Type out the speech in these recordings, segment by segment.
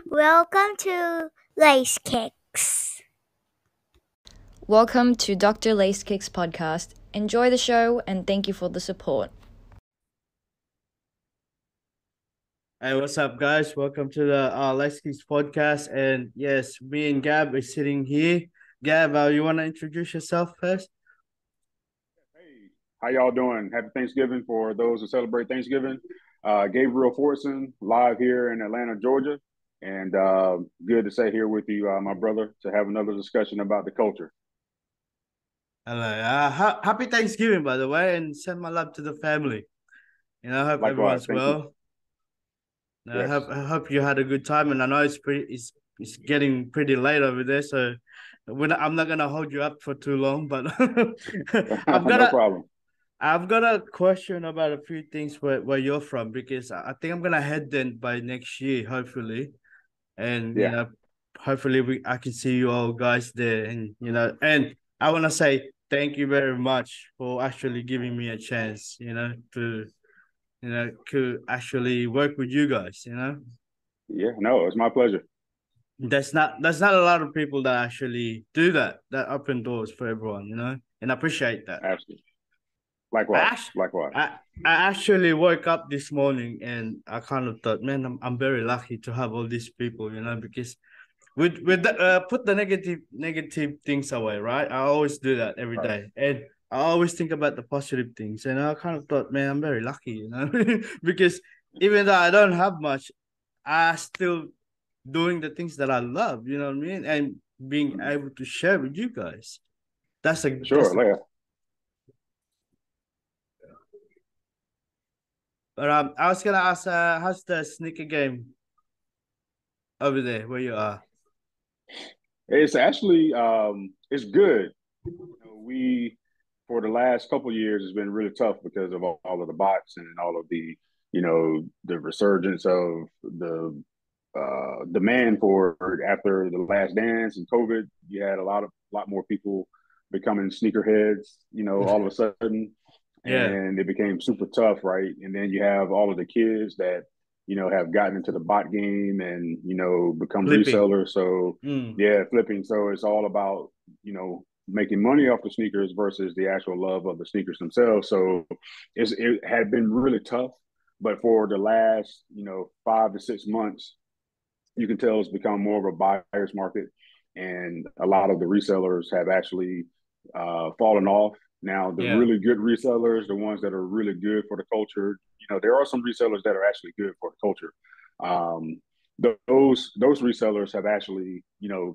Welcome to Lacekickz. Welcome to Dr. Lacekickz podcast. Enjoy the show and thank you for the support. Hey, what's up, guys? Welcome to the Lacekickz podcast. And yes, me and Gab is sitting here. Gab, you want to introduce yourself first? Hey, how y'all doing? Happy Thanksgiving for those who celebrate Thanksgiving. Gabriel FORTSON, live here in Atlanta, Georgia. And good to stay here with you, my brother, to have another discussion about the culture. Hello. Happy Thanksgiving, by the way, and send my love to the family. I hope Likewise, everyone's thank you. well. Yes. I hope you had a good time, and I know it's getting pretty late over there, so I'm not gonna hold you up for too long. But I've got No a problem. I've got a question about a few things where you're from, because I think I'm gonna head then by next year, hopefully, and Yeah. hopefully I can see you all guys there, and I want to say thank you very much for actually giving me a chance, to actually work with you guys. Yeah, no, it's my pleasure. That's not a lot of people that actually do that open doors for everyone, and I appreciate that. Absolutely. I Likewise. actually, Likewise. I actually woke up this morning and I kind of thought, man, I'm very lucky to have all these people, because put the negative things away, right? I always do that every Right. day, and I always think about the positive things. And I kind of thought, man, I'm very lucky, because even though I don't have much, I still doing the things that I love. You know what I mean? And being able to share with you guys. That's a that's Sure. a. Yeah. But I was gonna ask, how's the sneaker game over there where you are? It's actually it's good. We for the last couple of years it's been really tough because of all of the bots and all of the resurgence of the demand for after the last dance and COVID. You had a lot more people becoming sneakerheads, all of a sudden, Yeah, and it became super tough, right? And then you have all of the kids that have gotten into the bot game and become flipping. resellers. So Mm, yeah, flipping. So it's all about making money off the sneakers versus the actual love of the sneakers themselves. So it had been really tough, but for the last 5 to 6 months, you can tell it's become more of a buyer's market, and a lot of the resellers have actually fallen off. Now, the yeah, really good resellers, the ones that are really good for the culture, there are some resellers that are actually good for the culture. Um, those resellers have actually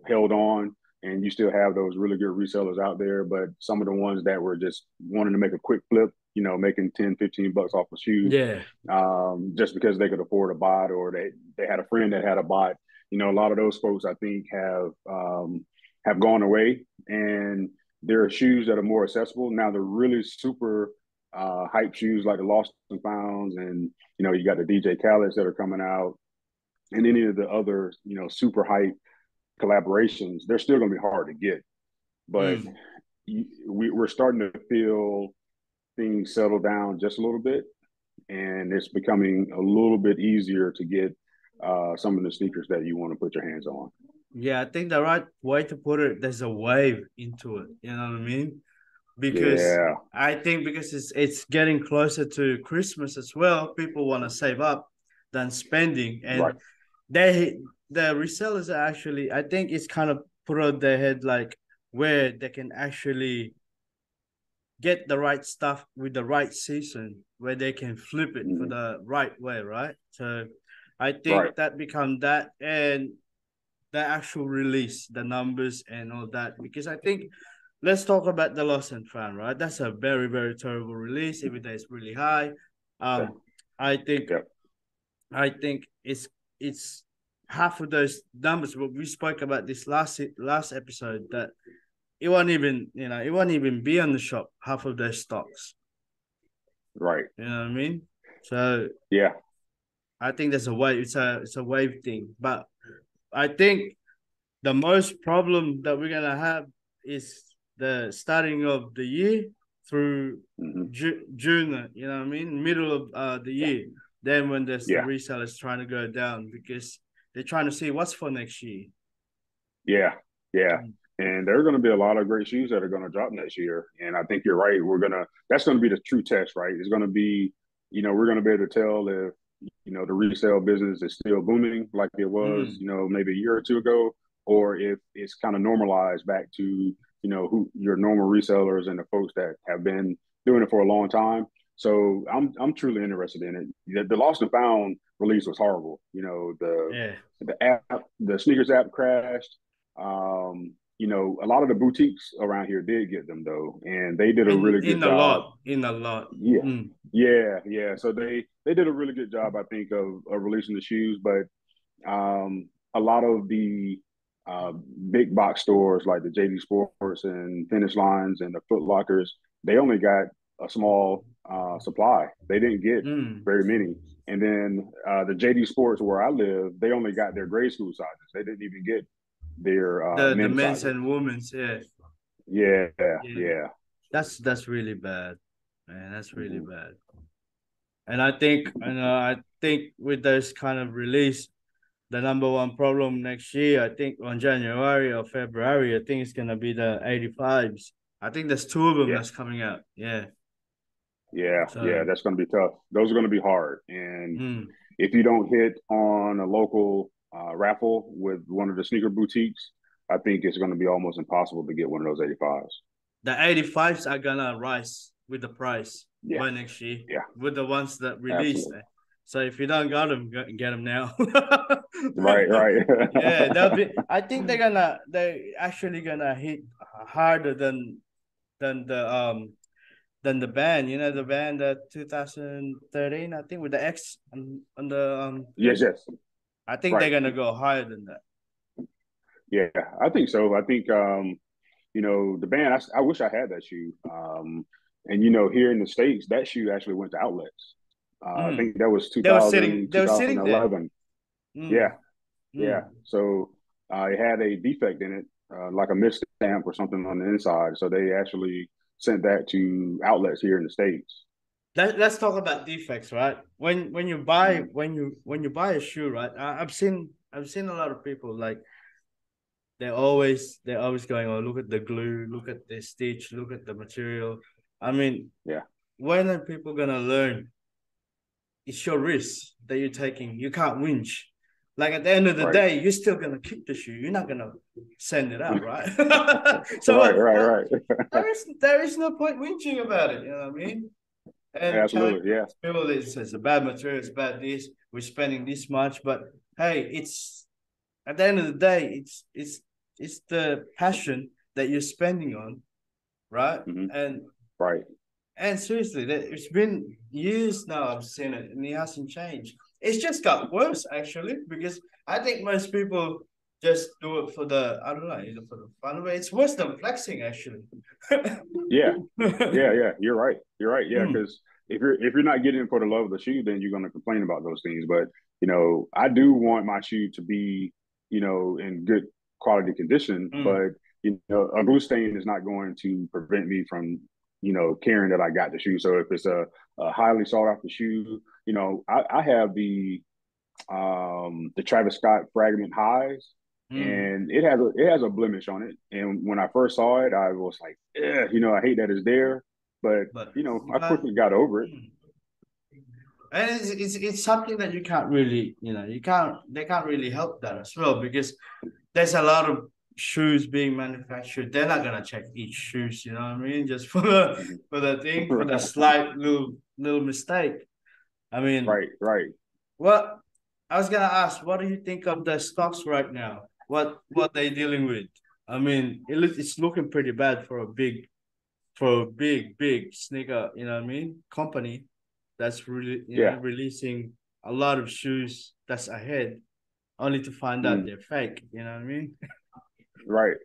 held on, and you still have those really good resellers out there. But some of the ones that were just wanting to make a quick flip, making 10, 15 bucks off a shoe, yeah. just because they could afford a bot, or they had a friend that had a bot. A lot of those folks I think have gone away, and there are shoes that are more accessible now. They're really super hype shoes like the Lost and Founds, and you got the DJ Khaled's that are coming out, and any of the other super hype collaborations. They're still going to be hard to get, but Mm. we're starting to feel things settle down just a little bit, and it's becoming a little bit easier to get some of the sneakers that you want to put your hands on. Yeah, I think the right way to put it, there's a wave into it. You know what I mean? Because Yeah, I think because it's getting closer to Christmas as well, people want to save up than spending, right. and they the resellers are actually, I think it's kind of put out their head like where they can actually get the right stuff with the right season, where they can flip it for Mm-hmm. the right way, right? So I Right. think that become that, and the actual release, the numbers and all that. Because I think, let's talk about the Lost and Found, right? That's a very, very terrible release. Even though it's really high. Yeah. I think Yeah. it's half of those numbers. But we spoke about this last episode, that it won't even be on the shop, half of those stocks. Right. You know what I mean? So Yeah. I think there's a wave. It's a wave thing. But I think the most problem that we're gonna have is the starting of the year through Mm-hmm. June. You know what I mean? Middle of the Yeah. year. Then when there's the Yeah. resellers trying to go down, because They're trying to see what's for next year. Yeah, yeah. Mm. And there are going to be a lot of great shoes that are going to drop next year. And I think you're right. That's going to be the true test, right? It's going to be, we're going to be able to tell if, the resale business is still booming like it was, Mm. maybe a year or two ago, or if it's kind of normalized back to, who your normal resellers and the folks that have been doing it for a long time. So I'm truly interested in it. The Lost and Found release was horrible. Yeah. The sneakers app crashed. A lot of the boutiques around here did get them though, and they did a really good In a job. lot. In a lot. Yeah, Mm. yeah. So they did a really good job, I think, of releasing the shoes. But a lot of the uh, big box stores like the JD Sports and Finish Lines and the Foot Lockers, they only got a small supply. They didn't get Mm. very many. And then the JD Sports where I live, they only got their grade school sizes. They didn't even get their The men's men's sizes. and women's, yeah. Yeah, Yeah. yeah, That's really bad. Man, that's really mhm. bad. And I think with this kind of release, the number one problem next year, I think on January or February, I think it's gonna be the 85s. I think there's two of them Yeah, that's coming out. Yeah. yeah. So That's going to be tough. Those are going to be hard. And mm, if you don't hit on a local raffle with one of the sneaker boutiques, I think it's going to be almost impossible to get one of those 85s. the 85s are gonna rise with the price Yeah, by next year yeah, with the ones that released. absolutely. So if you don't got them, get them now. Right, right. Yeah, they'll be. I think they actually gonna hit harder than the than the band. You know the band that 2013. I think with the X on the Yes, thing. yes. I think they're Right. gonna go higher than that. Yeah, I think so. I think the band. I wish I had that shoe. And here in the States, that shoe actually went to outlets. I Mm. think that was They were sitting. 2000, They were sitting there. 2011. Yeah, Mm. yeah. Mm. So it had a defect in it, like a misstamp or something on the inside. So they actually sent that to outlets here in the States. Let's talk about defects, right? When you buy Mhm. when you buy a shoe, right? I've seen a lot of people like they're always going, oh, look at the glue, look at the stitch, look at the material. I mean, Yeah, when are people gonna learn? It's your risk that you're taking. You can't whinge. Like at the end of the right. day, you're still gonna keep the shoe. You're not gonna send it out, right? So Right, right, right. there is no point whinging about it. You know what I mean? And telling Absolutely. Yeah. people that it's a bad material, it's bad this, we're spending this much. But hey, it's at the end of the day, it's the passion that you're spending on, right? Hmm. And Right. and seriously, it's been years now I've seen it, and it hasn't changed. It's just got worse actually, because I think most people just do it for the I don't know, either for the fun of it. It's worse than flexing actually. Yeah. Yeah. Yeah. You're right. You're right. Yeah. Mm, Because if you're not getting it for the love of the shoe, then you're going to complain about those things. But I do want my shoe to be in good quality condition. mm. But a glue stain is not going to prevent me from caring that I got the shoe. So if it's a highly sought after shoe, I have the Travis Scott Fragment Highs, Mm. and it has a blemish on it. And when I first saw it, I was like, I hate that it's there, but But you I can't. quickly got over it. Mm. And it's something that you can't really, they can't really help that as well, because there's a lot of shoes being manufactured. They're not gonna check each shoes, you know what I mean? Just for the Mhm. for the slight little mistake. I mean, Right, right. what I was gonna ask, what do you think of the stocks right now? What they dealing with? I mean, it's looking pretty bad for a big sneaker, you know what I mean? Company that's really Yeah. releasing a lot of shoes that's ahead, only to find out Mhm. they're fake. You know what I mean? Right.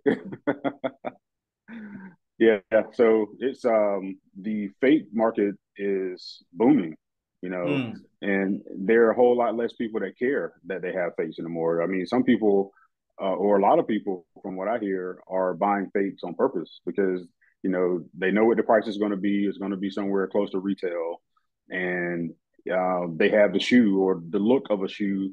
Yeah. So it's the fake market is booming, you know, Mm, and there are a whole lot less people that care that they have fakes anymore. I mean, some people, or a lot of people, from what I hear, are buying fakes on purpose because they know what the price is going to be. It's going to be somewhere close to retail, and they have the shoe or the look of a shoe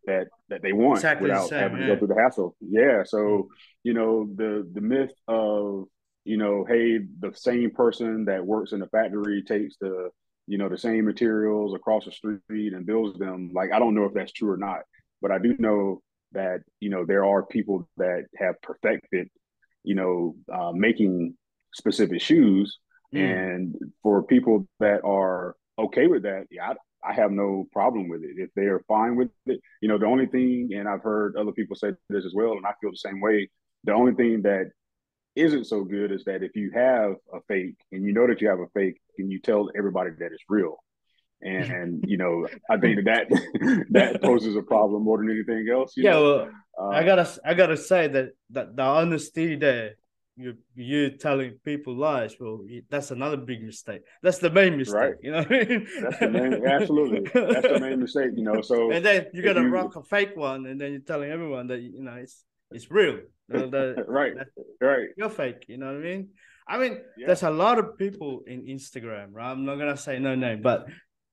that they want Exactly the without same. having to go Yeah. through the hassle. Yeah. So, the myth of, hey, the same person that works in the factory takes the same materials across the street and builds them. Like, I don't know if that's true or not, but I do know that, there are people that have perfected, making specific shoes. Mm. And for people that are okay with that, yeah, I have no problem with it. If they are fine with it, the only thing, and I've heard other people say this as well, and I feel the same way. The only thing that isn't so good is that if you have a fake and you know that you have a fake and you tell everybody that it's real. And I think that poses a problem more than anything else. Yeah, well, I Uh, gotta say that the honesty there, you telling people lies, well, that's another big mistake. That's the main right. mistake, you know what I mean? That's the main. Absolutely, that's the main mistake. So And then you if gotta you rock a fake one, and then you're telling everyone that it's real. right, That right, you're fake. You know what I mean? I mean, yeah, there's a lot of people in Instagram, right? I'm not gonna say no name, but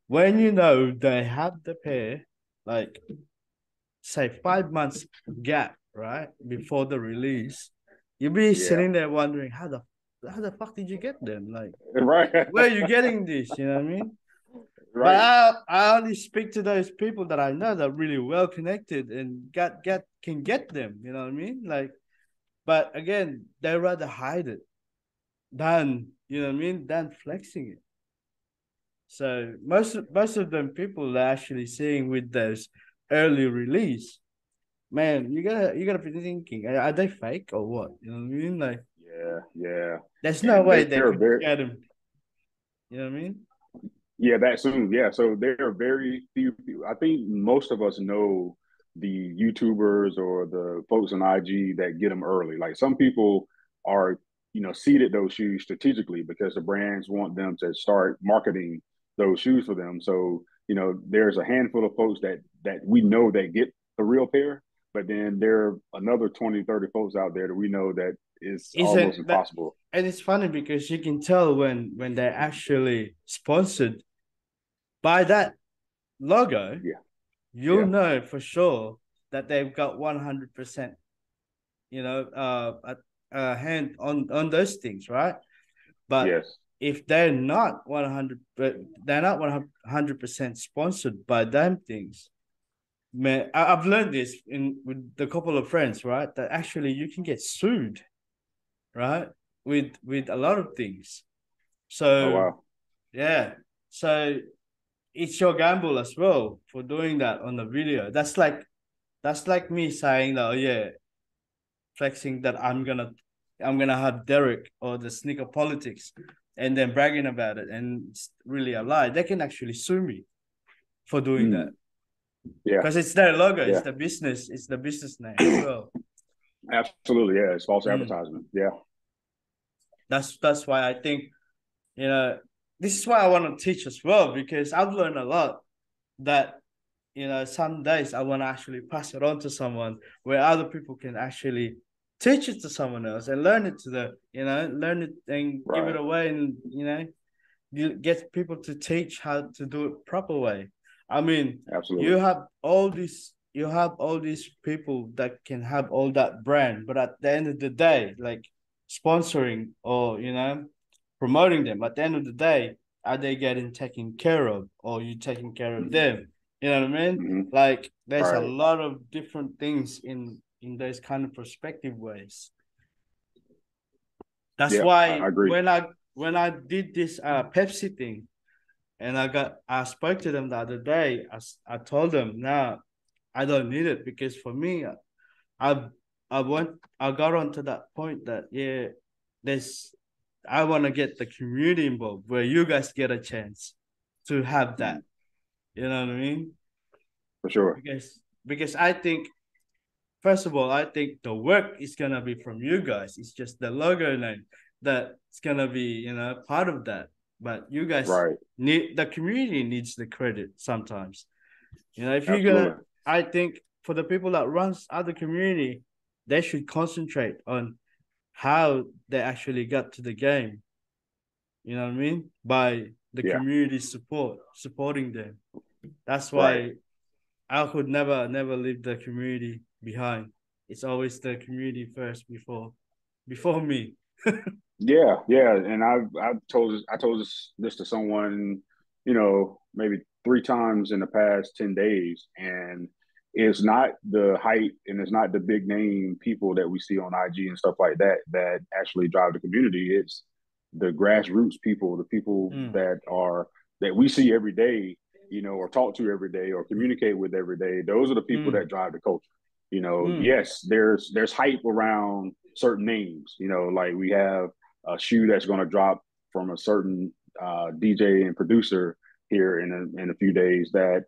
when you know they have the pair, like say 5 months gap, right, before the release, you'll be yeah, sitting there wondering how the fuck did you get them? Like, right, where are you getting this? You know what I mean? But right. I only speak to those people that I know that are really well connected and can get them. You know what I mean? Like, but again, they rather hide it than than flexing it. So most of them people are actually seeing with those early release. Man, you gotta be thinking, are they fake or what? You know what I mean? Like, Yeah, yeah. there's no And way they they are could very, get them. You know what I mean? yeah, that soon. Yeah. So there are very few people. I think most of us know the YouTubers or the folks on IG that get them early. Like some people are, seeded those shoes strategically because the brands want them to start marketing those shoes for them. So, there's a handful of folks that we know that get the real pair, but then there are another 20, 30 folks out there that we know that is almost Isn't that? impossible. And it's funny because you can tell when they're actually sponsored by that logo, Yeah. you'll Yeah. know for sure that they've got 100%, a hand on those things, right? But Yes. if they're not 100, but they're not 100% sponsored by them things, man, I've learned this in with a couple of friends, right? That actually you can get sued, right? With a lot of things. Oh, So wow. yeah, so it's your gamble as well for doing that on the video. That's like me saying that, oh yeah, flexing that I'm gonna have Derek or the sneaker politics, and then bragging about it, and it's really a lie. They can actually sue me for doing that Mm. Yeah. because it's their logo, Yeah. it's the business name as well. Absolutely. Yeah. It's false Mm. advertisement. Yeah. That's why I think you know this is why I want to teach as well because I've learned a lot that some days I want to actually pass it on to someone where other people can actually teach it to someone else and learn it to learn it and give it Right. away and you get people to teach how to do it proper way. I mean, Absolutely. you have all these people that can have all that brand, but at the end of the day, like sponsoring or promoting them, at the end of the day, are they getting taken care of or you taking care of them? You know what I mean? Hmm. Like there's a Right. lot of different things in those kind of perspective ways. That's Yeah. why I agree. when I did this Pepsi thing and I spoke to them the other day, I told them, nah, I don't need it because for me, I I got onto that point that yeah, there's I want to get the community involved where you guys get a chance to have that. Mhm. You know what I mean? For sure. Because I think first of all, I think the work is gonna be from you guys. It's just the logo name that's gonna be, part of that. But you guys Right. need the community needs the credit sometimes. If you're gonna, Absolutely. I think for the people that runs other community, they should concentrate on how they actually got to the game. You know what I mean? By the Yeah. community supporting them. That's Right. why I could never leave the community behind. It's always the community first before me. Yeah, and I told this to someone, maybe 3 times in the past 10 days, and it's not the hype and it's not the big name people that we see on IG and stuff like that that actually drive the community. It's the grassroots people, the people Mm, that we see every day, or talk to every day or communicate with every day. Those are the people mm, that drive the culture. mm, Yes, there's hype around certain names. Like we have a shoe that's going to drop from a certain DJ and producer here in a few days that,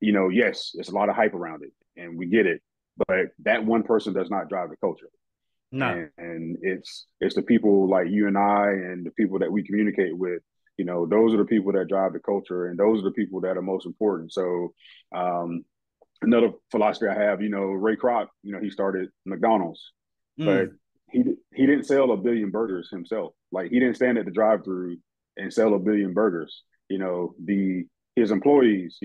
yes, it's a lot of hype around it and we get it, but that one person does not drive the culture. no. And it's the people like you and I and the people that we communicate with. Those are the people that drive the culture, and those are the people that are most important. So, another philosophy I have, Ray Kroc, he started McDonald's, but Mm. he didn't sell a billion burgers himself. Like he didn't stand at the drive-through and sell a billion burgers. The his employees,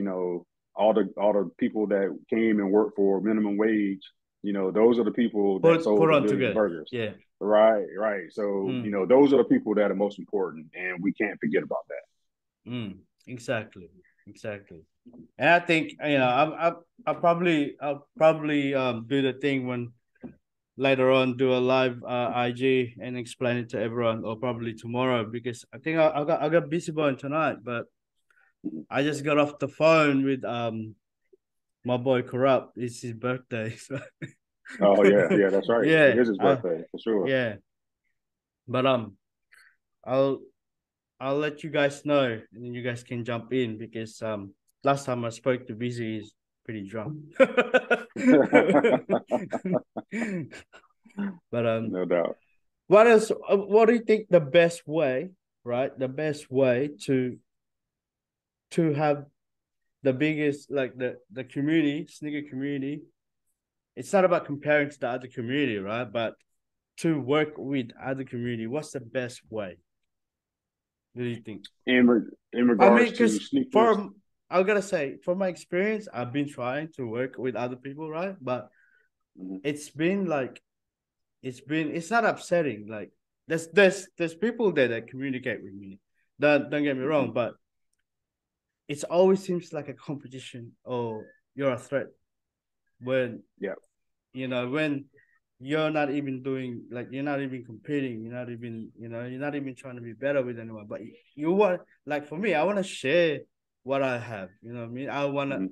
all the people that came and worked for minimum wage, those are the people that Put sold a on billion together. burgers. Yeah. Right. So, Mm, those are the people that are most important, and we can't forget about that. exactly. Exactly. And I think I'll probably do the thing when later on do a live IG and explain it to everyone, or probably tomorrow, because I think I got busy born tonight, but I just got off the phone with my boy Corrupt. It's his birthday, so Oh yeah, that's right. It yeah, is his birthday for sure. yeah. But I'll I'll let you guys know, and then you guys can jump in, because last time I spoke to Busy, he's pretty drunk. But No doubt. what else? What do you think the best way, right? The best way to have the biggest, like the community, sneaker community. It's not about comparing to the other community, right? But to work with other community, what's the best way? What do you think? In I mean, regards to because sneakers. from I gotta say, from my experience, I've been trying to work with other people, right? But Mhm, it's been like it's not upsetting. Like there's people there that communicate with me. Don't get me wrong, mhm. but it always seems like a competition, or you're a threat when Yeah. when you're not even doing, like, you're not even competing, you're not even trying to be better with anyone, but you want, like, for me, I want to share what I have, you know what I mean. Mhm.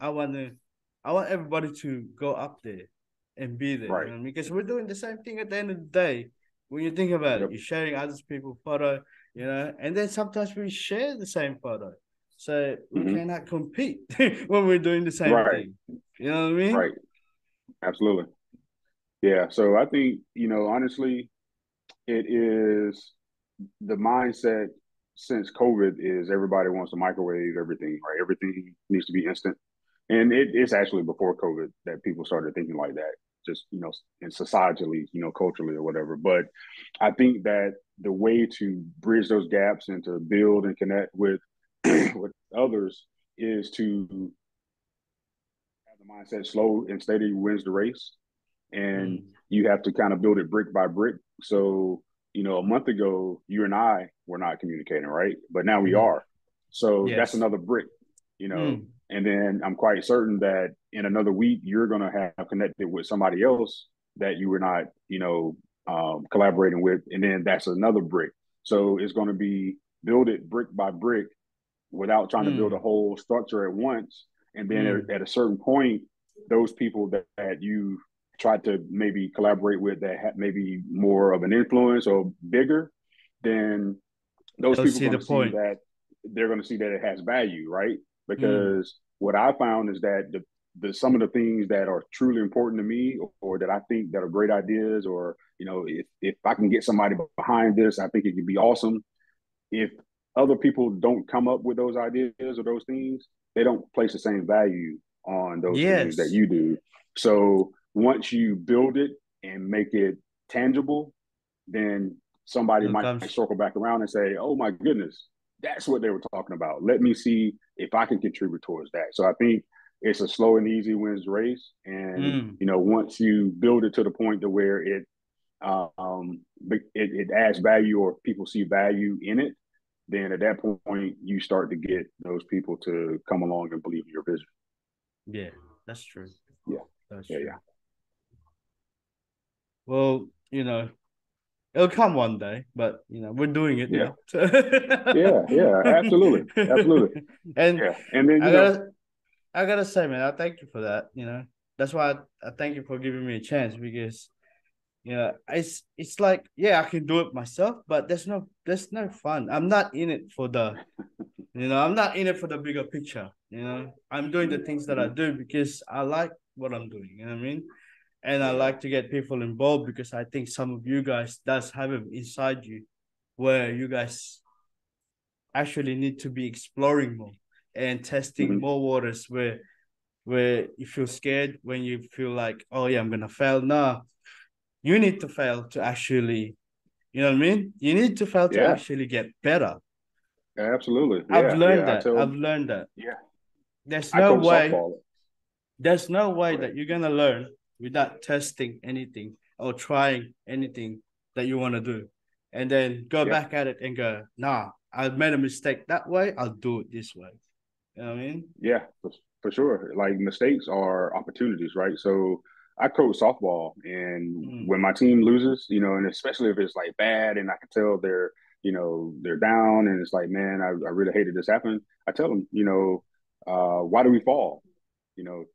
I want everybody to go up there and be there, you know Right. what I mean, because we're doing the same thing at the end of the day. When you think about it, Yep. you're sharing other people's photo, and then sometimes we share the same photo, so we Mhm. cannot compete when we're doing the same Right. thing, you know what I mean. Right. Absolutely. Yeah. So I think, honestly, it is the mindset since COVID is everybody wants to microwave everything, right? Everything needs to be instant. And it's actually before COVID that people started thinking like that, just, in societally, culturally or whatever. But I think that the way to bridge those gaps and to build and connect with with others is to have the mindset slow and steady wins the race. And Mm. you have to kind of build it brick by brick. So, a month ago, you and I were not communicating, right? But now we Mm. are. So that's Yes. another brick, you know. Mm. And then I'm quite certain that in another week, you're going to have connected with somebody else that you were not, collaborating with. And then that's another brick. So it's going to be build it brick by brick without trying to build a Mm. whole structure at once. And then Mm. at a certain point, those people that you tried to maybe collaborate with that have maybe more of an influence or bigger, then those They'll people are see going the to see point. that they're going to see that it has value, right? Mm. Because what I found is that the some of the things that are truly important to me or that I think that are great ideas or if I can get somebody behind this, I think it could be awesome. If other people don't come up with those ideas or those things, they don't place the same value on those things that Yes. you do. So once you build it and make it tangible, then somebody It might comes. circle back around and say, "Oh my goodness, that's what they were talking about. Let me see if I can contribute towards that." So I think it's a slow and easy wins race. And, Mm. once you build it to the point to where it adds value or people see value in it, then at that point you start to get those people to come along and believe in your vision. Yeah, that's true. Yeah. That's Yeah. true. Yeah. Well, it'll come one day, but we're doing it Yeah. now. Yeah. Yeah. Absolutely. Absolutely. And Yeah. And then, I gotta I gotta say, man, I thank you for that. That's why I thank you for giving me a chance because it's like, yeah, I can do it myself, but there's no fun. I'm not in it for I'm not in it for the bigger picture. I'm doing the things that I do because I like what I'm doing. You know what I mean? And I yeah. like to get people involved because I think some of you guys does have it inside you where you guys actually need to be exploring more and testing Mhm. more waters where you feel scared, when you feel like, oh yeah, I'm gonna fail. No, you need to fail to actually, you know what I mean? You need to fail to Yeah. actually get better. Absolutely. I've Yeah. learned Yeah. that. I've learned that. Yeah, There's I no coach way, softball. there's no way Go ahead. that you're gonna learn without testing anything or trying anything that you want to do. And then go Yeah. back at it and go, nah, I made a mistake that way, I'll do it this way. You know what I mean? Yeah, for sure. Like mistakes are opportunities, right? So I coach softball, and Mm, when my team loses, and especially if it's like bad, and I can tell they're down, and it's like, man, I really hated this happen. I tell them, why do we fall?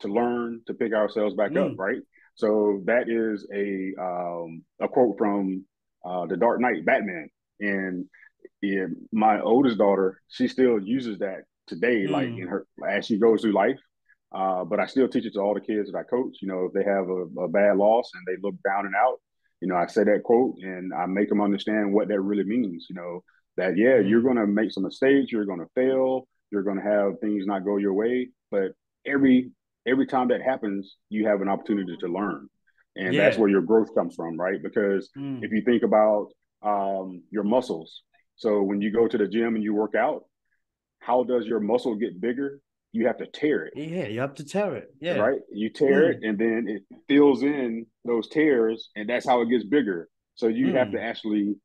To learn to pick ourselves back up, mm, right? So that is a quote from the Dark Knight, Batman, and yeah, my oldest daughter, she still uses that today, like in mm, her as she goes through life. But I still teach it to all the kids that I coach. If they have a bad loss and they look down and out, I say that quote and I make them understand what that really means. That yeah, you're mm. gonna make some mistakes, you're gonna fail, you're gonna have things not go your way, but every every time that happens, you have an opportunity to learn, and that's Yeah. where your growth comes from, right? Because if Mm. you think about your muscles, so when you go to the gym and you work out, how does your muscle get bigger? You have to tear it, Yeah, you have to tell it. Yeah. right? You tear it Mm, and then it fills in those tears, and that's how it gets bigger. So you have to mm. actually,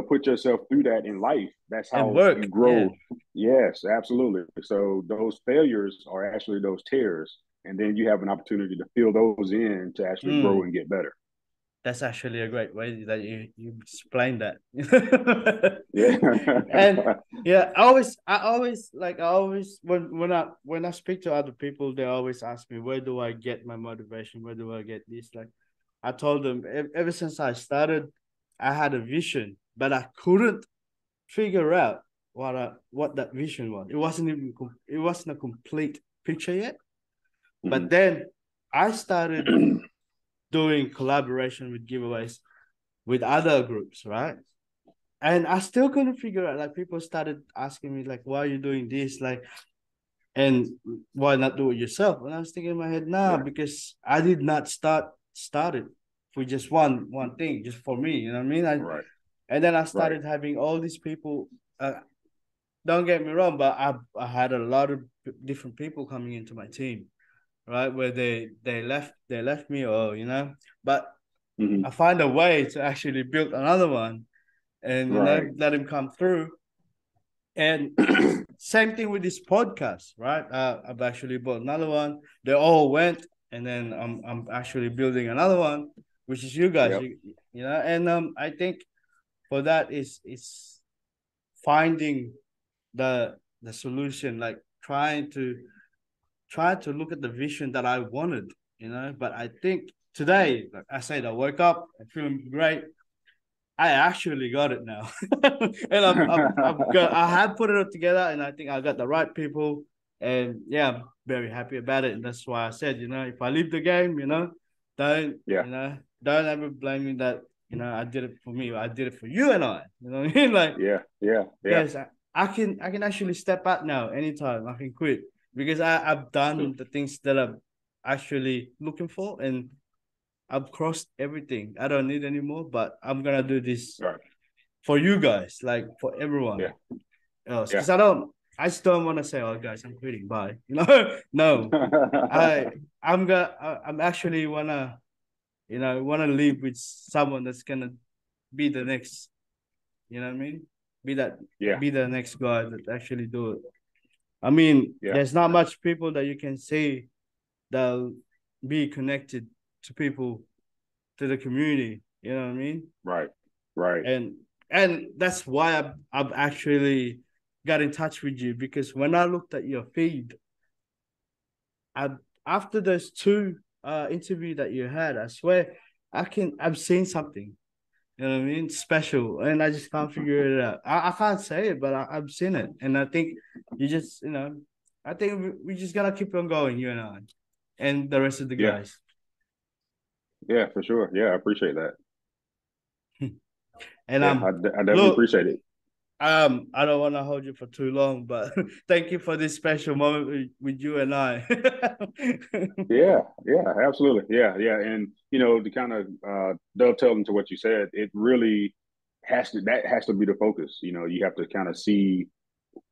put yourself through that in life. That's And how you work. Yeah. grow. Yes, absolutely. So those failures are actually those tears. And then you have an opportunity to fill those in to actually grow Mm. and get better. That's actually a great way that you explained that. Yeah. And yeah, I always when I speak to other people, they always ask me, where do I get my motivation? Where do I get this? Like I told them, ever since I started, I had a vision, but I couldn't figure out what that vision was. It wasn't a complete picture yet. But Mhm. then I started doing collaboration with giveaways with other groups, right? And I still couldn't figure out. Like people started asking me, like, "Why are you doing this?" Like, and why not do it yourself? And I was thinking in my head, nah, Yeah. because I did not started for just one thing, just for me. You know what I mean? Right. And then I Right. started having all these people. Don't get me wrong, but I had a lot of different people coming into my team, right? Where they left me, or but I Hmm. find a way to actually build another one, and Right. let him come through. And same thing with this podcast, right? I've actually bought another one. They all went, and then I'm actually building another one, which is you guys. Yep. And I think for that is finding the solution, like trying to look at the vision that I wanted, But I think today, like I said, I woke up, I'm feeling great. I actually got it now, and I have put it all together, and I think I got the right people, and yeah, I'm very happy about it, and that's why I said, if I leave the game, don't Yeah. you know don't ever blame me that I did it for me, I did it for you and I, you know what I mean, like Yeah. Yeah. Yeah. yes, I can actually step out now anytime. I can quit because I've done the things that I'm actually looking for, and I've crossed everything. I don't need anymore, but I'm gonna do this Right. for you guys, like for everyone Yeah. else, Yeah. because I don't. I just don't want to say, "Oh, guys, I'm quitting." Bye. No. I'm actually wanna live with someone that's gonna be the next. You know what I mean? Be that Yeah, be the next guy that actually do it. I mean, yeah, there's not much people that you can say that'll be connected to people, to the community. You know what I mean? right, right. And that's why I've actually got in touch with you, because when I looked at your feed, I after those two interview that you had, I swear I've seen something. You know what I mean? Special. And I just can't figure it out. I can't say it, but I've seen it. And I think you just, I think we just gotta keep on going, you and I, and the rest of the Yeah, guys. yeah, for sure. Yeah, I appreciate that. And Yeah, I definitely look, appreciate it. I don't want to hold you for too long, but thank you for this special moment with you and I. Yeah, yeah, absolutely. Yeah, yeah. And to kind of dovetail into what you said, it really has to be the focus. You have to kind of see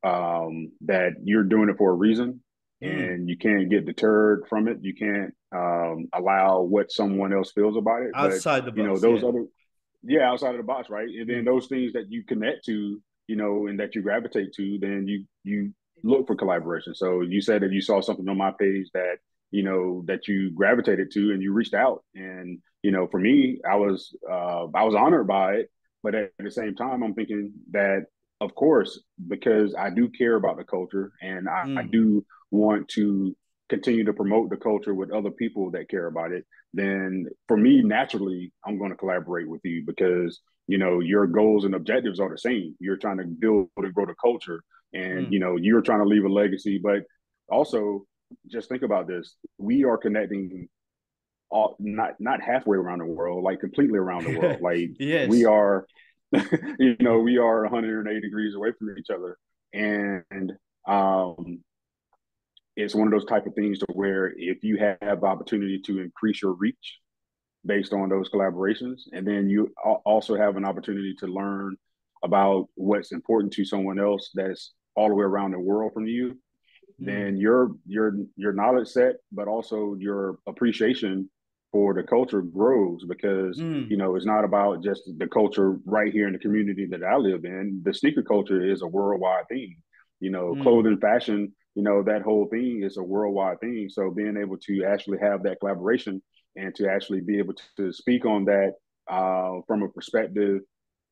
that you're doing it for a reason, Mm, and you can't get deterred from it. You can't allow what someone else feels about it. But outside the box, those yeah. other, yeah, outside of the box, right? And then Mm, those things that you connect to, and that you gravitate to, then you look for collaboration. So you said that you saw something on my page that that you gravitated to, and you reached out. And for me, I was honored by it, but at the same time, I'm thinking that, of course, because I do care about the culture, and I mm, do want to continue to promote the culture with other people that care about it, then for me, naturally, I'm going to collaborate with you because your goals and objectives are the same. You're trying to build and grow the culture, and mm, you're trying to leave a legacy. But also, just think about this: we are connecting not halfway around the world, like completely around the world. Like we yes. are, we are 180 degrees away from each other, and um, it's one of those type of things to where if you have the opportunity to increase your reach based on those collaborations, and then you also have an opportunity to learn about what's important to someone else that's all the way around the world from you, Mm, then your knowledge set, but also your appreciation for the culture grows because mm, it's not about just the culture right here in the community that I live in. The sneaker culture is a worldwide thing. mm, Clothing, fashion, that whole thing is a worldwide thing. So being able to actually have that collaboration and to actually be able to speak on that from a perspective,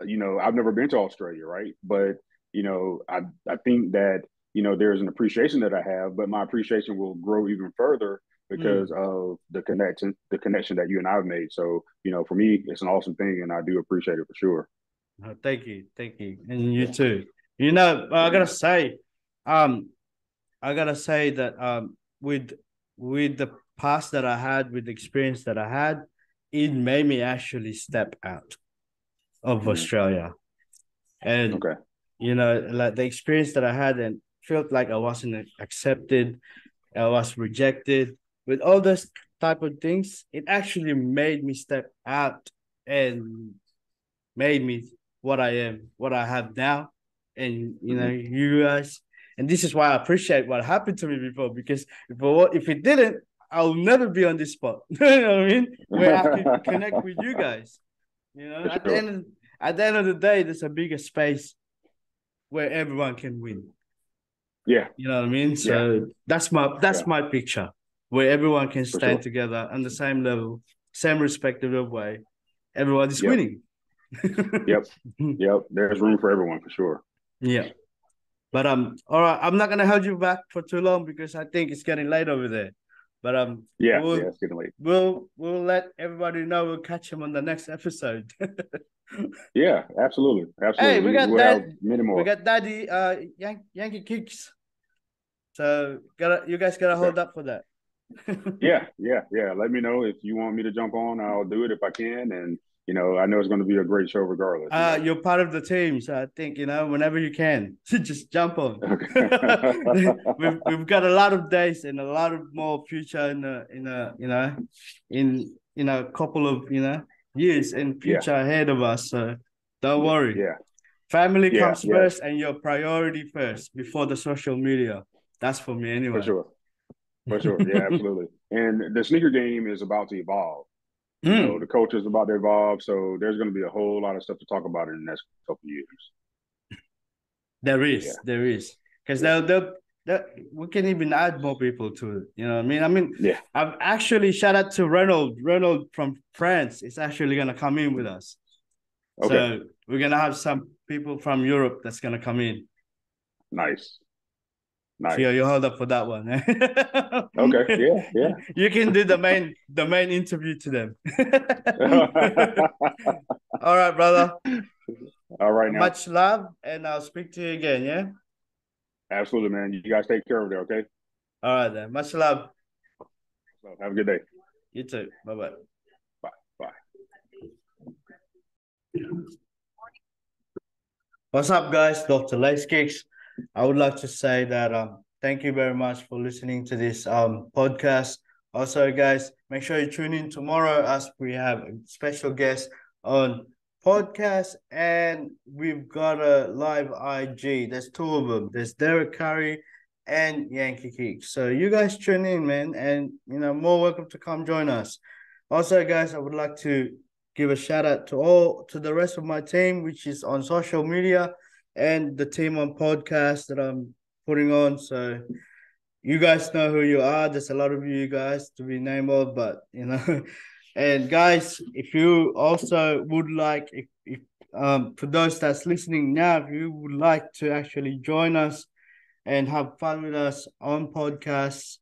I've never been to Australia, right? But I think that there's an appreciation that I have, but my appreciation will grow even further because mm. of the connection that you and I've made. So, for me, it's an awesome thing, and I do appreciate it for sure. Thank you, and you too. Um, I gotta say that with the past that I had, with the experience that I had, it made me actually step out of Mm-hmm. Australia, and Okay. like the experience that I had, and felt like I wasn't accepted, I was rejected, with all those type of things. It actually made me step out and made me what I am, what I have now. And Mm-hmm. you guys, and this is why I appreciate what happened to me before, because if it didn't, I'll never be on this spot. You know what I mean? Where I could connect with you guys. For At sure. the end of the day, there's a bigger space where everyone can win. Yeah. You know what I mean? Yeah. So Yeah. that's my picture, where everyone can For stand sure. together on the same level, same respective way. Everyone is Yep. winning. Yep. Yep. There's room for everyone for sure. Yeah. But all right, I'm not gonna hold you back for too long because I think it's getting late over there. But Yeah. Yeah. It's getting late. we'll let everybody know. We'll catch him on the next episode. Yeah. Absolutely. Hey, Absolutely. We'll have many we more. got Daddy Yankee Kicks. So you guys gotta Okay. hold up for that. Yeah, yeah, yeah. Let me know if you want me to jump on. I'll do it if I can. And I know it's going to be a great show regardless. You're part of the team, so I think whenever you can, just jump on. Okay. We've got a lot of days and a lot of more future in a couple of years and Yeah, future ahead of us. So don't yeah, worry. yeah. Family Yeah, comes yeah, first and your priority first before the social media. That's for me for anyway. sure. For sure. Yeah, absolutely. And the sneaker game is about to evolve. You know, Mm, the culture is about to evolve. So there's going to be a whole lot of stuff to talk about in the next couple of years. Yeah. there is. Because Yeah. we can even add more people to it. You know what I mean? Yeah. I've actually shout out to Reynolds. Reynolds from France is actually gonna come in with us. Okay. So we're gonna have some people from Europe that's gonna come in. Nice. So Nice. you hold up for that one. Okay. Yeah. Yeah. You can do the main interview to them. All right, brother. All right now. Much love, and I'll speak to you again. Yeah. Absolutely, man. You guys take care of it, okay? All right then. Much love. So have a good day. You too. Bye bye. Bye. Bye. What's up, guys? Dr. Lacekickz. I would like to say that thank you very much for listening to this podcast. Also, guys, make sure you tune in tomorrow as we have a special guest on podcast, and we've got a live IG. There's two of them. There's Derek Curry and Yankee Kick. So you guys tune in, man, and more welcome to come join us. Also, guys, I would like to give a shout out to the rest of my team, which is on social media, and the team on podcast that I'm putting on. So you guys know who you are. There's a lot of you guys to be named of, but and guys, if you also would like, if for those that's listening now, if you would like to actually join us and have fun with us on podcasts,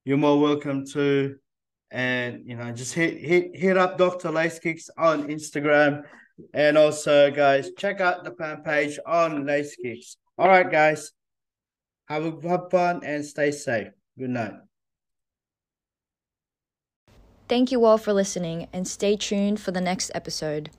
you're more welcome to. And just hit up Dr. Lacekickz on Instagram. And also, guys, check out the fan page on Lacekickz. All right, guys. Have fun and stay safe. Good night. Thank you all for listening, and stay tuned for the next episode.